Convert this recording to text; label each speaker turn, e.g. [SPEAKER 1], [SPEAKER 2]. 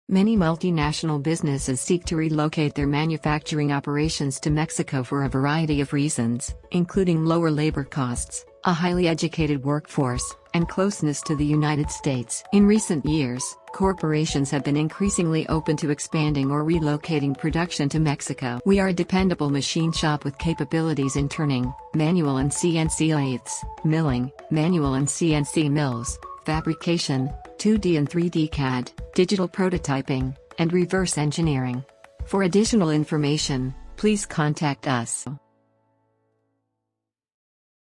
[SPEAKER 1] Many multinational businesses seek to relocate their manufacturing operations to Mexico for a variety of reasons, including lower labor costs, a highly educated workforce, and closeness to the United States. In recent years, corporations have been increasingly open to expanding or relocating production to Mexico. We are a dependable machine shop with capabilities in turning, manual and CNC lathes, milling, manual and CNC mills, fabrication, 2D and 3D CAD, digital prototyping, and reverse engineering. For additional information, please contact us.